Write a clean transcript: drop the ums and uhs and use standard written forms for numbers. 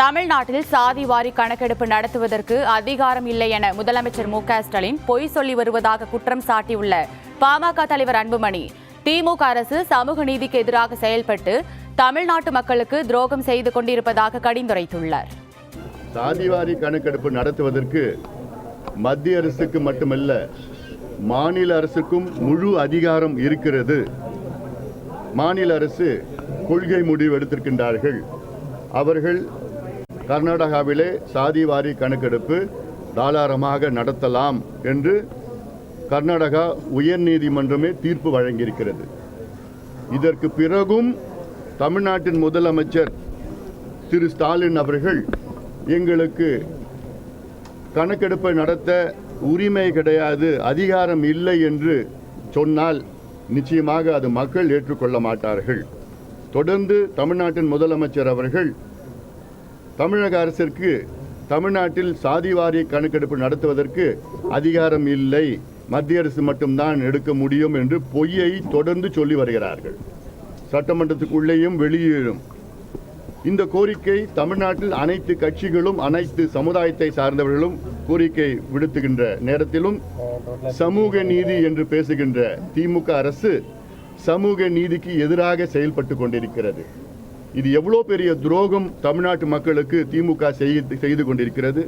தமிழ்நாட்டில் சாதிவாரி கணக்கெடுப்பு நடத்துவதற்கு அதிகாரம் இல்லை என முதலமைச்சர் மு.க.ஸ்டாலின் பொய் சொல்லி வருவதாக குற்றம் சாட்டியுள்ள பாமக தலைவர் அன்புமணி, திமுக அரசு சமூக நீதிக்கு எதிராக செயல்பட்டு தமிழ்நாட்டு மக்களுக்கு துரோகம் செய்து கொண்டிருப்பதாக கடிந்துரைத்துள்ளார். சாதிவாரி கணக்கெடுப்பு நடத்துவதற்கு மத்திய அரசுக்கு மட்டுமல்ல, மாநில அரசுக்கும் முழு அதிகாரம் இருக்கிறது. மாநில அரசு கொள்கை முடிவு எடுத்திருக்கின்றார்கள். அவர்கள் கர்நாடகாவிலே சாதிவாரி கணக்கெடுப்பு தாராளமாக நடத்தலாம் என்று கர்நாடகா உயர்நீதிமன்றமே தீர்ப்பு வழங்கியிருக்கிறது. இதற்கு பிறகும் தமிழ்நாட்டின் முதலமைச்சர் திரு ஸ்டாலின் அவர்கள் எங்களுக்கு கணக்கெடுப்பை நடத்த உரிமை கிடையாது, அதிகாரம் இல்லை என்று சொன்னால் நிச்சயமாக அது மக்கள் ஏற்றுக்கொள்ள மாட்டார்கள். தொடர்ந்து தமிழ்நாட்டின் முதலமைச்சர் அவர்கள் தமிழக அரசிற்கு தமிழ்நாட்டில் சாதிவாரி கணக்கெடுப்பு நடத்துவதற்கு அதிகாரம் இல்லை, மத்திய அரசு மட்டும்தான் எடுக்க முடியும் என்று பொய்யை தொடர்ந்து சொல்லி வருகிறார்கள். சட்டமன்றத்துக்குள்ளேயும் வெளியேறும் இந்த கோரிக்கை தமிழ்நாட்டில் அனைத்து கட்சிகளும் அனைத்து சமுதாயத்தை சார்ந்தவர்களும் கோரிக்கை விடுத்துகின்ற நேரத்திலும் சமூக நீதி என்று பேசுகின்ற திமுக அரசு சமூக நீதிக்கு எதிராக செயல்பட்டு கொண்டிருக்கிறது. இது எவ்வளவு பெரிய துரோகம் தமிழ்நாட்டு மக்களுக்கு திமுக செய்து கொண்டிருக்கிறது.